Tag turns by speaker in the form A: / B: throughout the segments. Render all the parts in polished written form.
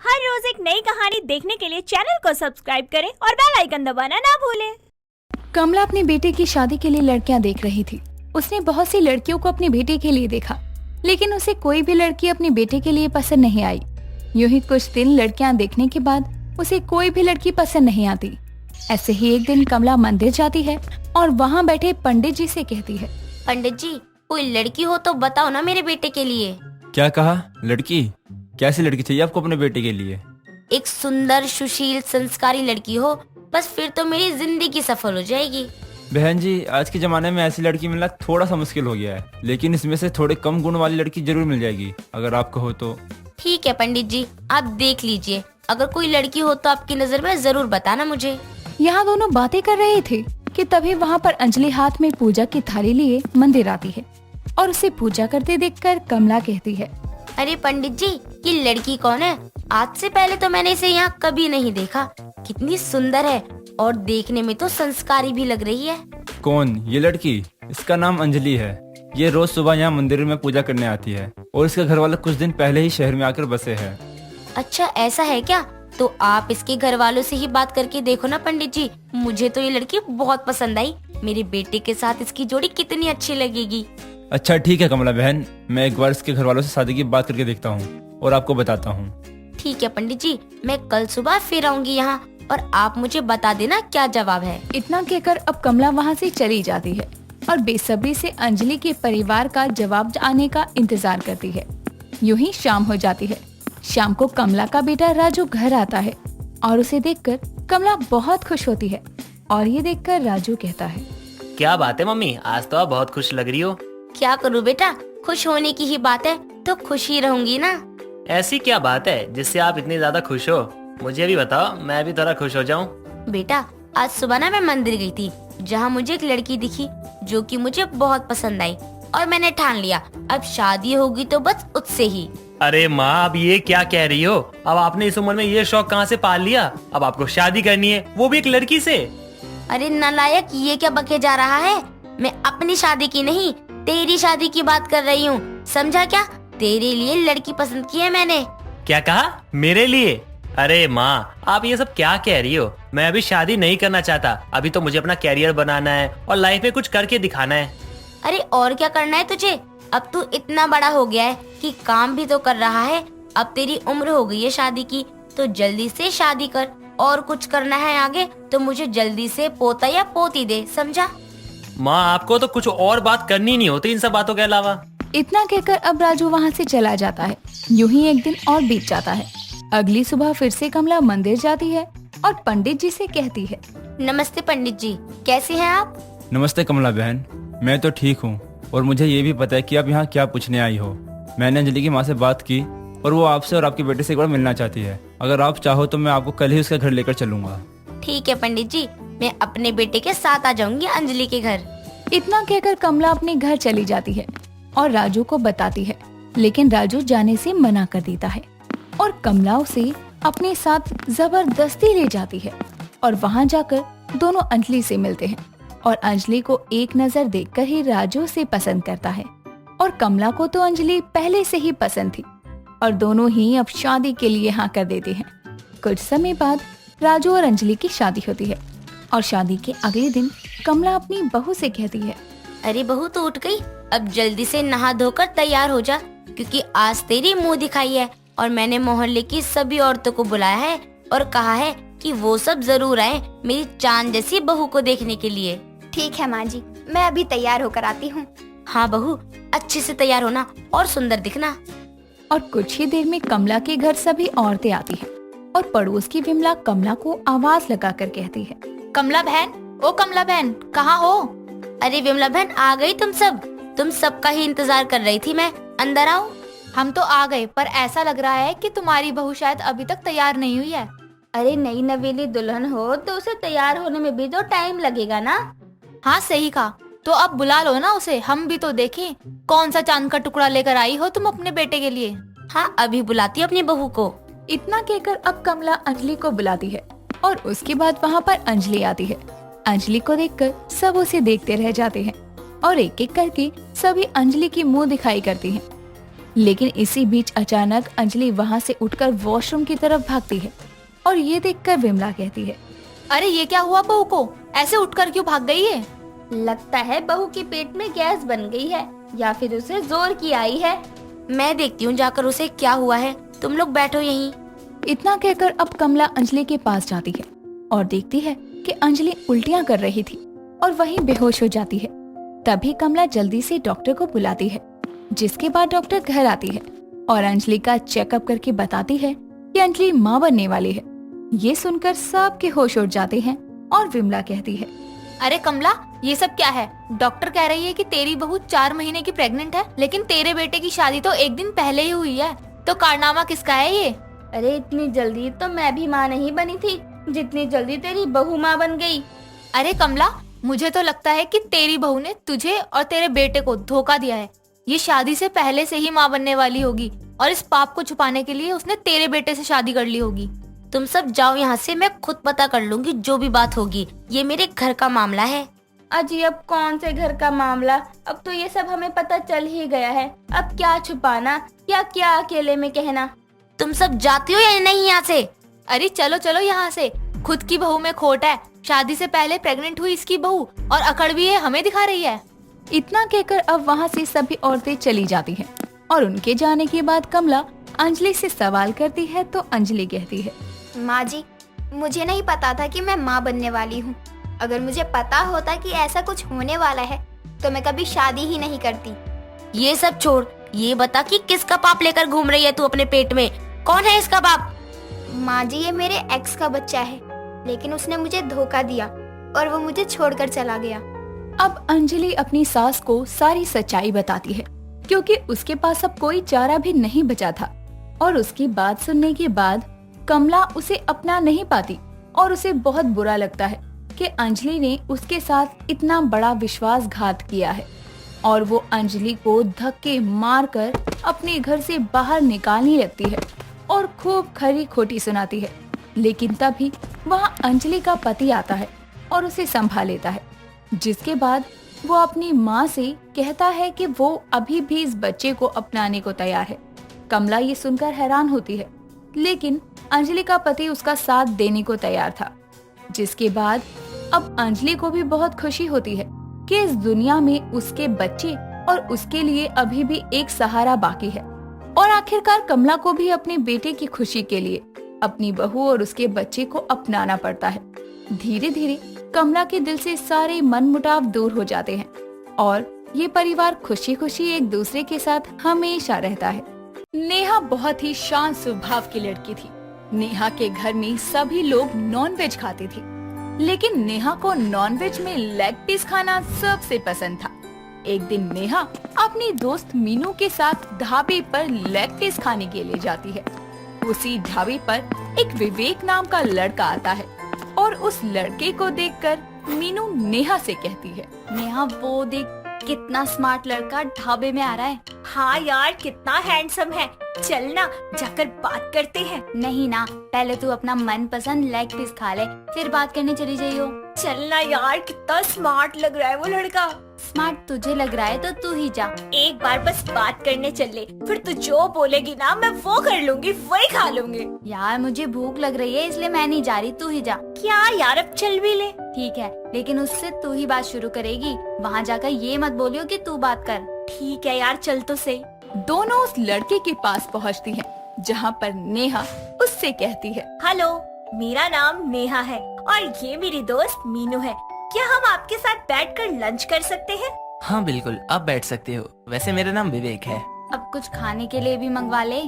A: हर रोज एक नई कहानी देखने के लिए चैनल को सब्सक्राइब करें और बेल आइकन दबाना ना भूलें।
B: कमला अपने बेटे की शादी के लिए लड़कियां देख रही थी। उसने बहुत सी लड़कियों को अपने बेटे के लिए देखा, लेकिन उसे कोई भी लड़की अपने बेटे के लिए पसंद नहीं आई। यूं ही कुछ दिन लड़कियां देखने के बाद उसे कोई भी लड़की पसंद नहीं आती। ऐसे ही एक दिन कमला मंदिर जाती है और वहाँ बैठे पंडित जी से कहती है,
C: पंडित जी, कोई लड़की हो तो बताओ ना मेरे बेटे के लिए।
D: क्या कहा? लड़की? कैसी लड़की चाहिए आपको अपने बेटे के लिए?
C: एक सुंदर, सुशील, संस्कारी लड़की हो, बस फिर तो मेरी जिंदगी सफल हो जाएगी।
D: बहन जी, आज के जमाने में ऐसी लड़की मिलना थोड़ा सा मुश्किल हो गया है, लेकिन इसमें से थोड़े कम गुण वाली लड़की जरूर मिल जाएगी अगर आप कहो तो।
C: ठीक है पंडित जी, आप देख लीजिए, अगर कोई लड़की हो तो आपकी नजर में जरूर बताना मुझे।
B: यहाँ दोनों बातें कर रहे थे कि तभी वहाँ पर अंजलि हाथ में पूजा की थाली लिए मंदिर आती है और उसे पूजा करते देखकर कमला कहती है,
C: अरे पंडित जी, ये लड़की कौन है? आज से पहले तो मैंने इसे यहाँ कभी नहीं देखा। कितनी सुंदर है और देखने में तो संस्कारी भी लग रही है।
D: कौन ये लड़की? इसका नाम अंजलि है। ये रोज सुबह यहाँ मंदिर में पूजा करने आती है और इसके घर वाले कुछ दिन पहले ही शहर में आकर बसे हैं।
C: अच्छा, ऐसा है क्या? तो आप इसके घर वालों से ही बात करके देखो ना पंडित जी। मुझे तो ये लड़की बहुत पसंद आई। मेरे बेटे के साथ इसकी जोड़ी कितनी अच्छी लगेगी।
D: अच्छा ठीक है कमला बहन, मैं एक बार इसके घर वालों से शादी की बात करके देखता हूँ और आपको बताता हूँ।
C: ठीक है पंडित जी, मैं कल सुबह फिर आऊंगी यहाँ और आप मुझे बता देना क्या जवाब है।
B: इतना कहकर अब कमला वहाँ से चली जाती है और बेसब्री से अंजलि के परिवार का जवाब आने का इंतजार करती है। यूं ही शाम हो जाती है। शाम को कमला का बेटा राजू घर आता है और उसे देखकर कमला बहुत खुश होती है और ये देखकर राजू कहता है,
E: क्या बात है मम्मी, आज तो आप बहुत खुश लग रही हो।
C: क्या करूँ बेटा, खुश होने की ही बात है तो खुश ही रहूंगी ना।
E: ऐसी क्या बात है जिससे आप इतनी ज्यादा खुश हो? मुझे भी बताओ, मैं भी थोड़ा खुश हो जाऊं।
C: बेटा, आज सुबह ना मैं मंदिर गई थी, जहाँ मुझे एक लड़की दिखी जो कि मुझे बहुत पसंद आई और मैंने ठान लिया अब शादी होगी तो बस उससे ही।
E: अरे माँ, अब ये क्या कह रही हो? अब आपने इस उम्र में ये शौक कहाँ से पाल लिया? अब आपको शादी करनी है, वो भी एक लड़की से।
C: अरे नालायक, ये क्या बके जा रहा है? मैं अपनी शादी की नहीं, तेरी शादी की बात कर रही हूँ, समझा क्या? तेरे लिए लड़की पसंद की है मैंने।
E: क्या कहा? मेरे लिए? अरे माँ, आप ये सब क्या कह रही हो? मैं अभी शादी नहीं करना चाहता। अभी तो मुझे अपना कैरियर बनाना है और लाइफ में कुछ करके दिखाना है।
C: अरे और क्या करना है तुझे? अब तू इतना बड़ा हो गया है कि काम भी तो कर रहा है। अब तेरी उम्र हो गई है शादी की, तो जल्दी से शादी कर। और कुछ करना है आगे तो मुझे जल्दी से पोता या पोती दे, समझा?
E: माँ, आपको तो कुछ और बात करनी नहीं होती इन सब बातों के अलावा।
B: इतना कहकर अब राजू वहाँ से चला जाता है। यूं ही एक दिन और बीत जाता है। अगली सुबह फिर से कमला मंदिर जाती है और पंडित जी से कहती है,
C: नमस्ते पंडित जी, कैसे हैं आप?
D: नमस्ते कमला बहन, मैं तो ठीक हूँ और मुझे ये भी पता है कि आप यहाँ क्या पूछने आई हो। मैंने अंजलि की माँ से बात की और वो आपसे और आपके बेटे से एक बार मिलना चाहती है। अगर आप चाहो तो मैं आपको कल ही उसका घर लेकर चलूंगा।
C: ठीक है पंडित जी, मैं अपने बेटे के साथ आ जाऊंगी अंजलि के घर।
B: इतना कहकर कमला अपने घर चली जाती है और राजू को बताती है, लेकिन राजू जाने से मना कर देता है और कमला उसे अपने साथ जबरदस्ती ले जाती है और वहाँ जाकर दोनों अंजलि से मिलते हैं और अंजलि को एक नजर देखकर ही राजू से पसंद करता है और कमला को तो अंजलि पहले से ही पसंद थी और दोनों ही अब शादी के लिए हाँ कर देते हैं। कुछ समय बाद राजू और अंजलि की शादी होती है और शादी के अगले दिन कमला अपनी बहू से कहती है,
C: अरे बहू तो उठ गई, अब जल्दी से नहा धोकर तैयार हो जा, क्योंकि आज तेरी मुंह दिखाई है और मैंने मोहल्ले की सभी औरतों को बुलाया है और कहा है कि वो सब जरूर आए मेरी चांद जैसी बहू को देखने के लिए।
A: ठीक है माँ जी, मैं अभी तैयार होकर आती हूँ।
C: हाँ बहू, अच्छे से तैयार होना और सुंदर दिखना।
B: और कुछ ही देर में कमला के घर सभी औरतें आती हैं और पड़ोस की विमला कमला को आवाज लगाकर कहती है,
C: कमला बहन, ओ कमला बहन, कहाँ हो? अरे विमला बहन, आ गई तुम सब? तुम सबका ही इंतजार कर रही थी मैं, अंदर आओ।
F: हम तो आ गए, पर ऐसा लग रहा है कि तुम्हारी बहू शायद अभी तक तैयार नहीं हुई है।
A: अरे नई नवेली दुल्हन हो तो उसे तैयार होने में भी तो टाइम लगेगा ना।
F: हाँ सही कहा, तो अब बुला लो ना उसे, हम भी तो देखें कौन सा चांद का टुकड़ा लेकर आई हो तुम अपने बेटे के लिए।
C: हाँ, अभी बुलाती हूँ अपनी बहू को।
B: इतना कहकर अब कमला अंजलि को बुलाती है और उसके बाद वहाँ पर अंजलि आती है। अंजलि को देखकर सब उसे देखते रह जाते हैं और एक एक करके सभी अंजलि की मुंह दिखाई करती हैं। लेकिन इसी बीच अचानक अंजलि वहाँ से उठकर वॉशरूम की तरफ भागती है और ये देखकर विमला कहती है,
F: अरे ये क्या हुआ बहू को, ऐसे उठकर क्यों भाग गई है?
G: लगता है बहू के पेट में गैस बन गई है या फिर उसे जोर की आई है।
C: मैं देखती हूँ जाकर उसे क्या हुआ है, तुम लोग बैठो यहीं।
B: इतना कहकर अब कमला अंजलि के पास जाती है और देखती है कि अंजलि उल्टियां कर रही थी और वहीं बेहोश हो जाती है। तभी कमला जल्दी से डॉक्टर को बुलाती है, जिसके बाद डॉक्टर घर आती है और अंजलि का चेकअप करके बताती है कि अंजलि माँ बनने वाली है। ये सुनकर सबके होश उड़ जाते हैं और विमला कहती है,
F: अरे कमला, ये सब क्या है? डॉक्टर कह रही है कि तेरी बहू 4 महीने की प्रेग्नेंट है, लेकिन तेरे बेटे की शादी तो एक दिन पहले ही हुई है, तो कारनामा किसका है ये?
G: अरे इतनी जल्दी तो मैं भी माँ नहीं बनी थी जितनी जल्दी तेरी बहू माँ बन गई।
F: अरे कमला, मुझे तो लगता है कि तेरी बहू ने तुझे और तेरे बेटे को धोखा दिया है। ये शादी से पहले से ही माँ बनने वाली होगी और इस पाप को छुपाने के लिए उसने तेरे बेटे से शादी कर ली होगी।
C: तुम सब जाओ यहाँ से, मैं खुद पता कर लूंगी जो भी बात होगी। ये मेरे घर का मामला है।
G: अजी अब कौन से घर का मामला, अब तो ये सब हमें पता चल ही गया है। अब क्या छुपाना या क्या अकेले में कहना।
C: तुम सब जाती हो या नहीं यहाँ से?
F: अरे चलो चलो यहाँ से, खुद की बहू में खोट है। शादी से पहले प्रेग्नेंट हुई इसकी बहू और अकड़ भी है, हमें दिखा रही है।
B: इतना कहकर अब वहाँ से सभी औरतें चली जाती हैं और उनके जाने के बाद कमला अंजलि से सवाल करती है तो अंजलि कहती है,
G: माँ जी, मुझे नहीं पता था कि मैं माँ बनने वाली हूँ। अगर मुझे पता होता कि ऐसा कुछ होने वाला है तो मैं कभी शादी ही नहीं करती।
C: ये सब छोड़, ये बता कि किसका पाप लेकर घूम रही है तू अपने पेट में? कौन है इसका बाप?
G: माँ जी, ये मेरे एक्स का बच्चा है, लेकिन उसने मुझे धोखा दिया और वो मुझे छोड़कर चला गया।
B: अब अंजलि अपनी सास को सारी सच्चाई बताती है, क्योंकि उसके पास अब कोई चारा भी नहीं बचा था। और उसकी बात सुनने के बाद कमला उसे अपना नहीं पाती और उसे बहुत बुरा लगता है कि अंजलि ने उसके साथ इतना बड़ा विश्वासघात किया है और वो अंजलि को धक्के मारकर अपने घर से बाहर निकालने लगती है और खूब खरी खोटी सुनाती है। लेकिन तभी वहाँ अंजलि का पति आता है और उसे संभाल लेता है, जिसके बाद वो अपनी माँ से कहता है कि वो अभी भी इस बच्चे को अपनाने को तैयार है। कमला ये सुनकर हैरान होती है, लेकिन अंजलि का पति उसका साथ देने को तैयार था। जिसके बाद अब अंजलि को भी बहुत खुशी होती है कि इस दुनिया में उसके बच्चे और उसके लिए अभी भी एक सहारा बाकी है। और आखिरकार कमला को भी अपने बेटे की खुशी के लिए अपनी बहू और उसके बच्चे को अपनाना पड़ता है। धीरे धीरे कमला के दिल से सारे मनमुटाव दूर हो जाते हैं और ये परिवार खुशी खुशी एक दूसरे के साथ हमेशा रहता है। नेहा बहुत ही शांत स्वभाव की लड़की थी। नेहा के घर में सभी लोग नॉनवेज खाते थे, लेकिन नेहा को नॉनवेज में लेग पीस खाना सबसे पसंद था। एक दिन नेहा अपनी दोस्त मीनू के साथ ढाबे पर लेग पीस खाने के लिए जाती है। उसी ढाबे पर एक विवेक नाम का लड़का आता है और उस लड़के को देखकर मीनू नेहा से कहती है,
G: नेहा वो देख, कितना स्मार्ट लड़का ढाबे में आ रहा है।
A: हाँ यार, कितना हैंडसम है। चल ना, जाकर बात करते हैं।
G: नहीं ना, पहले तू अपना मनपसंद लेग पीस खा ले, फिर बात करने चली जाइयो।
A: चल ना यार, कितना स्मार्ट लग रहा है वो लड़का।
G: स्मार्ट तुझे लग रहा है तो तू ही जा।
A: एक बार बस बात करने चल ले, फिर तू जो बोलेगी ना मैं वो कर लूंगी, वही खा लूंगी।
G: यार मुझे भूख लग रही है, इसलिए मैं नहीं जा रही, तू ही जा।
A: क्या यार, अब चल भी ले।
G: ठीक है, लेकिन उससे तू ही बात शुरू करेगी। वहाँ जाकर ये मत बोलियो कि तू बात कर।
A: ठीक है यार, चल तो सही।
B: दोनों उस लड़के के पास पहुंचती हैं, जहां पर नेहा उससे कहती है,
A: हेलो, मेरा नाम नेहा है और ये मेरी दोस्त मीनू है। क्या हम आपके साथ बैठकर लंच कर सकते हैं?
H: हाँ बिल्कुल, आप बैठ सकते हो। वैसे मेरा नाम विवेक है।
G: अब कुछ खाने के लिए भी मंगवा ले।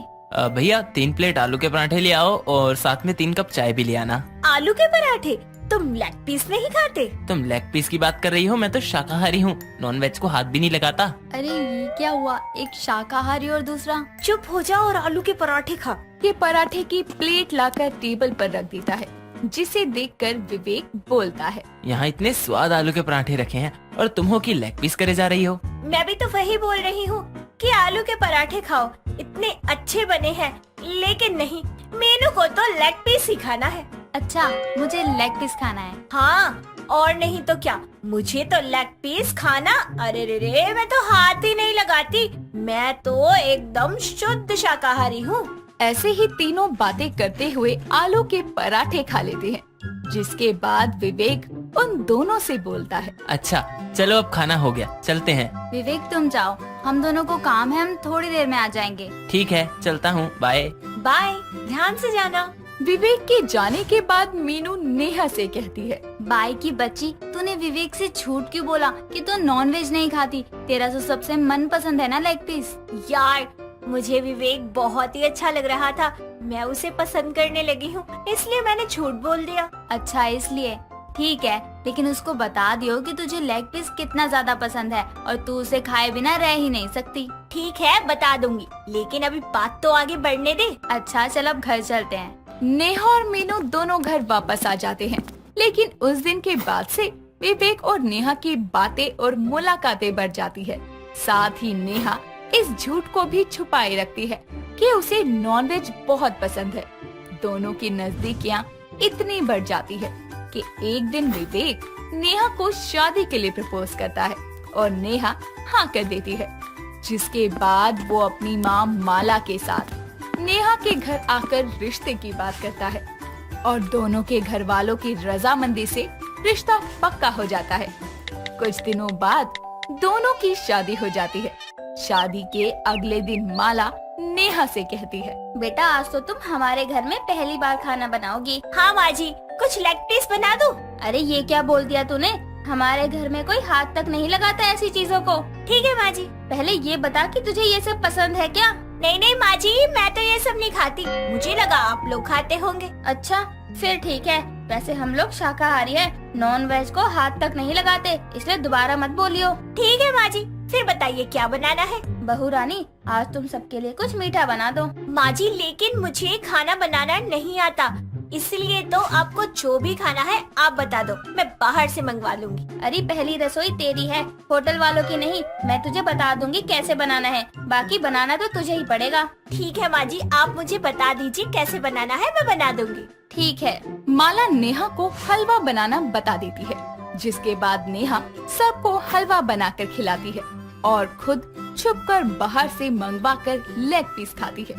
H: भैया 3 प्लेट आलू के पराठे ले आओ और साथ में 3 कप चाय भी ले आना।
A: आलू के पराठे? तुम लेग पीस नहीं खाते?
H: तुम लेग पीस की बात कर रही हो? मैं तो शाकाहारी हूँ, नॉन वेज को हाथ भी नहीं लगाता।
G: अरे ये क्या हुआ, एक शाकाहारी और दूसरा?
A: चुप हो जा और आलू के पराठे खा।
B: ये पराठे की प्लेट लाकर टेबल पर रख देता है, जिसे देखकर विवेक बोलता है,
H: यहाँ इतने स्वाद आलू के पराठे रखे हैं और तुम हो कि लेग पीस करे जा रही हो।
A: मैं भी तो वही बोल रही हूँ कि आलू के पराठे खाओ, इतने अच्छे बने हैं। लेकिन नहीं, मीनू को तो लेग पीस ही खाना है।
G: अच्छा, मुझे लेग पीस खाना है।
A: हाँ, और नहीं तो क्या, मुझे तो लेग पीस खाना, अरे रे रे, मैं तो हाथ ही नहीं लगाती। मैं तो एकदम शुद्ध शाकाहारी हूँ।
B: ऐसे ही तीनों बातें करते हुए आलू के पराठे खा लेते हैं, जिसके बाद विवेक उन दोनों से बोलता है,
H: अच्छा चलो अब खाना हो गया, चलते हैं।
C: विवेक तुम जाओ, हम दोनों को काम है, हम थोड़ी देर में आ जाएंगे।
H: ठीक है चलता हूँ, बाय।
A: बाय, ध्यान से जाना।
B: विवेक के जाने के बाद मीनू नेहा से कहती है,
C: बाई की बच्ची, तूने विवेक से झूठ क्यों बोला कि तू नॉनवेज नहीं खाती? तेरा तो सबसे मन पसंद है ना लेग पीस।
A: यार, मुझे विवेक बहुत ही अच्छा लग रहा था, मैं उसे पसंद करने लगी हूँ, इसलिए मैंने झूठ बोल दिया।
C: अच्छा इसलिए, ठीक है, लेकिन उसको बता दियो कि तुझे लेग पीस कितना ज्यादा पसंद है और तू उसे खाए बिना रह ही नहीं सकती।
A: ठीक है, बता दूंगी, लेकिन अभी बात तो आगे बढ़ने दे।
C: अच्छा चल अब घर चलते हैं।
B: नेहा और मीनू दोनों घर वापस आ जाते हैं, लेकिन उस दिन के बाद से विवेक और नेहा की बातें और मुलाकातें बढ़ जाती है। साथ ही नेहा इस झूठ को भी छुपाए रखती है कि उसे नॉनवेज बहुत पसंद है। दोनों की नजदीकियां इतनी बढ़ जाती है कि एक दिन विवेक नेहा को शादी के लिए प्रपोज करता है और नेहा हाँ कर देती है, जिसके बाद वो अपनी माँ माला के साथ नेहा के घर आकर रिश्ते की बात करता है और दोनों के घर वालों की रजामंदी से रिश्ता पक्का हो जाता है। कुछ दिनों बाद दोनों की शादी हो जाती है। शादी के अगले दिन माला नेहा से कहती है,
C: बेटा आज तो तुम हमारे घर में पहली बार खाना बनाओगी।
A: हाँ माँ जी, कुछ लेग पीस बना दूँ?
C: अरे ये क्या बोल दिया तूने? हमारे घर में कोई हाथ तक नहीं लगाता ऐसी चीजों को।
A: ठीक है माँ जी।
C: पहले ये बता कि तुझे ये सब पसंद है क्या?
A: नहीं नहीं माँ जी, मैं तो ये सब नहीं खाती, मुझे लगा आप लोग खाते होंगे।
C: अच्छा फिर ठीक है, वैसे हम लोग शाकाहारी हैं, नॉन वेज को हाथ तक नहीं लगाते, इसलिए दोबारा मत बोलियो।
A: ठीक है माँ जी, फिर बताइए क्या बनाना है?
C: बहू रानी, आज तुम सबके लिए कुछ मीठा बना दो।
A: माँ जी, लेकिन मुझे खाना बनाना नहीं आता, इसलिए तो आपको जो भी खाना है आप बता दो, मैं बाहर से मंगवा लूंगी।
C: अरे पहली रसोई तेरी है, होटल वालों की नहीं। मैं तुझे बता दूंगी कैसे बनाना है, बाकी बनाना तो तुझे ही पड़ेगा।
A: ठीक है माँ जी, आप मुझे बता दीजिए कैसे बनाना है, मैं बना दूंगी।
C: ठीक है।
B: माला नेहा को हलवा बनाना बता देती है, जिसके बाद नेहा सबको हलवा बनाकर खिलाती है और खुद छुपकर बाहर से मंगवा कर लेग पीस खाती है।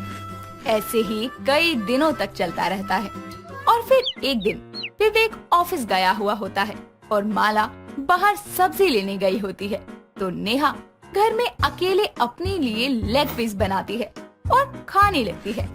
B: ऐसे ही कई दिनों तक चलता रहता है और फिर एक दिन विवेक ऑफिस गया हुआ होता है और माला बाहर सब्जी लेने गई होती है, तो नेहा घर में अकेले अपने लिए लेग पीस बनाती है और खाने लगती है।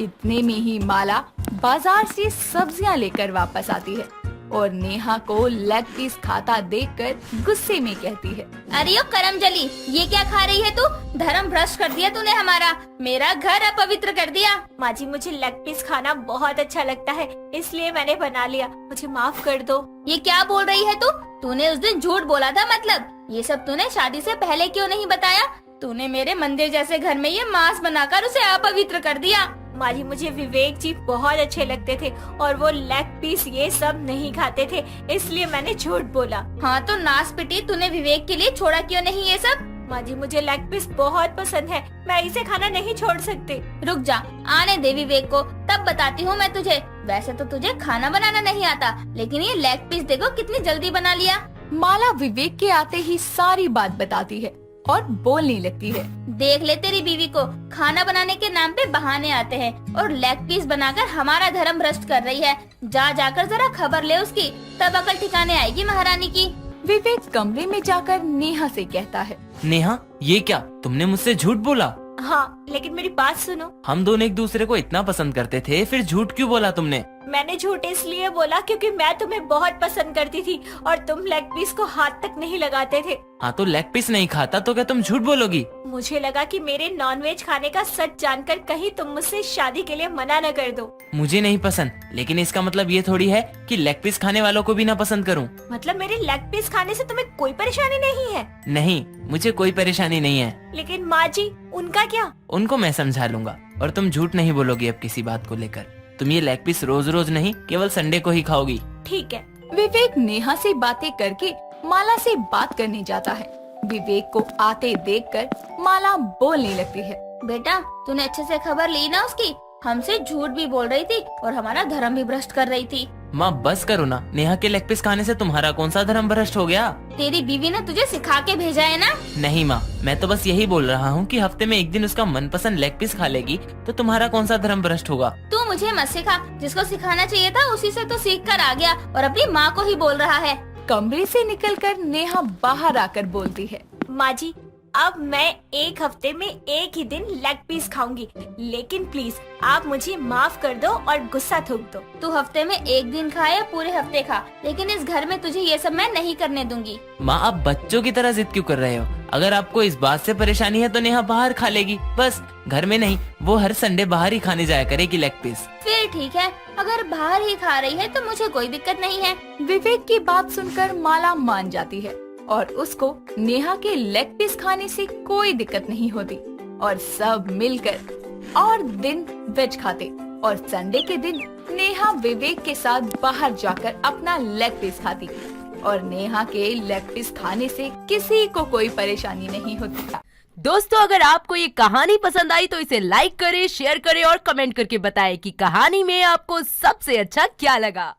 B: इतने में ही माला बाजार से सब्जियां लेकर वापस आती है और नेहा को लेग पीस खाता देखकर गुस्से में कहती है,
C: अरे यो करमजली, ये क्या खा रही है तू? धर्म भ्रष्ट कर दिया तूने हमारा, मेरा घर अपवित्र कर दिया।
A: माँ जी, मुझे लेग पीस खाना बहुत अच्छा लगता है, इसलिए मैंने बना लिया, मुझे माफ कर दो।
C: ये क्या बोल रही है तू? तूने उस दिन झूठ बोला था, मतलब ये सब तूने शादी से पहले क्यों नहीं बताया? तूने मेरे मंदिर जैसे घर में ये मांस बनाकर उसे अपवित्र कर दिया।
A: माँ जी, मुझे विवेक जी बहुत अच्छे लगते थे और वो लेग पीस ये सब नहीं खाते थे, इसलिए मैंने झूठ बोला।
C: हाँ तो नास पिटी, तूने विवेक के लिए छोड़ा क्यों नहीं ये सब?
A: माँ जी, मुझे लेग पीस बहुत पसंद है, मैं इसे खाना नहीं छोड़ सकती।
C: रुक जा, आने दे विवेक को, तब बताती हूँ मैं तुझे। वैसे तो तुझे खाना बनाना नहीं आता, लेकिन ये लेग पीस देखो कितनी जल्दी बना लिया।
B: माला विवेक के आते ही सारी बात बताती है और बोलने लगती है,
C: देख ले तेरी बीवी को, खाना बनाने के नाम पे बहाने आते हैं और लेग पीस बनाकर हमारा धर्म भ्रष्ट कर रही है। जा जाकर जरा खबर ले उसकी, तब अकल ठिकाने आएगी महारानी की।
B: विवेक कमरे में जाकर नेहा से कहता है,
H: नेहा ये क्या, तुमने मुझसे झूठ बोला?
A: हाँ, लेकिन मेरी बात सुनो।
H: हम दोनों एक दूसरे को इतना पसंद करते थे, फिर झूठ क्यों बोला तुमने?
A: मैंने झूठ इसलिए बोला क्योंकि मैं तुम्हें बहुत पसंद करती थी और तुम लेग पीस को हाथ तक नहीं लगाते थे।
H: हाँ तो लेग पीस नहीं खाता तो क्या तुम झूठ बोलोगी?
A: मुझे लगा कि मेरे नॉनवेज खाने का सच जानकर कहीं तुम मुझसे शादी के लिए मना न कर दो।
H: मुझे नहीं पसंद, लेकिन इसका मतलब ये थोड़ी है कि लेग पीस खाने वालों को भी ना पसंद करूं।
A: मतलब मेरे लेग पीस खाने से तुम्हें कोई परेशानी नहीं है?
H: नहीं, मुझे कोई परेशानी नहीं है।
A: लेकिन माँ जी, उनका क्या?
H: उनको मैं समझा लूंगा और तुम झूठ नहीं बोलोगी अब किसी बात को लेकर। तुम ये लेग पीस रोज रोज नहीं, केवल संडे को ही खाओगी।
A: ठीक है।
B: विवेक नेहा से बातें करके माला से बात करने जाता है। विवेक को आते देखकर माला बोलने लगती है,
C: बेटा तूने अच्छे से खबर ली ना उसकी? हमसे झूठ भी बोल रही थी और हमारा धर्म भी भ्रष्ट कर रही थी।
H: माँ बस करो ना, नेहा के लेग पीस खाने से तुम्हारा कौन सा धर्म भ्रष्ट हो गया?
C: तेरी बीवी ने तुझे सिखा के भेजा है ना।
H: नहीं माँ, मैं तो बस यही बोल रहा हूँ कि हफ्ते में एक दिन उसका मनपसंद लेग पीस खा लेगी तो तुम्हारा कौन सा धर्म भ्रष्ट होगा?
C: तू मुझे मत सिखा, जिसको सिखाना चाहिए था उसी से तो सीख कर आ गया और अपनी माँ को ही बोल रहा है।
B: कमरे से निकलकर नेहा बाहर आकर बोलती है,
A: माँ जी, अब मैं एक हफ्ते में एक ही दिन लेग पीस खाऊंगी, लेकिन प्लीज आप मुझे माफ कर दो और गुस्सा थूक दो।
C: तू हफ्ते में एक दिन खा या पूरे हफ्ते खा, लेकिन इस घर में तुझे ये सब मैं नहीं करने दूंगी।
H: माँ आप बच्चों की तरह जिद क्यों कर रहे हो? अगर आपको इस बात से परेशानी है तो नेहा बाहर खा लेगी, बस घर में नहीं। वो हर संडे बाहर ही खाने जाया करेगी लेग पीस।
C: फिर ठीक है, अगर बाहर ही खा रही है तो मुझे कोई दिक्कत नहीं है।
B: विवेक की बात सुनकर माला मान जाती है और उसको नेहा के लेग पीस खाने से कोई दिक्कत नहीं होती और सब मिलकर और दिन वेज खाते और संडे के दिन नेहा विवेक के साथ बाहर जाकर अपना लेग पीस खाती और नेहा के लेग पीस खाने से किसी को कोई परेशानी नहीं होती।
I: दोस्तों, अगर आपको ये कहानी पसंद आई तो इसे लाइक करें, शेयर करें और कमेंट करके बताएं कि कहानी में आपको सबसे अच्छा क्या लगा।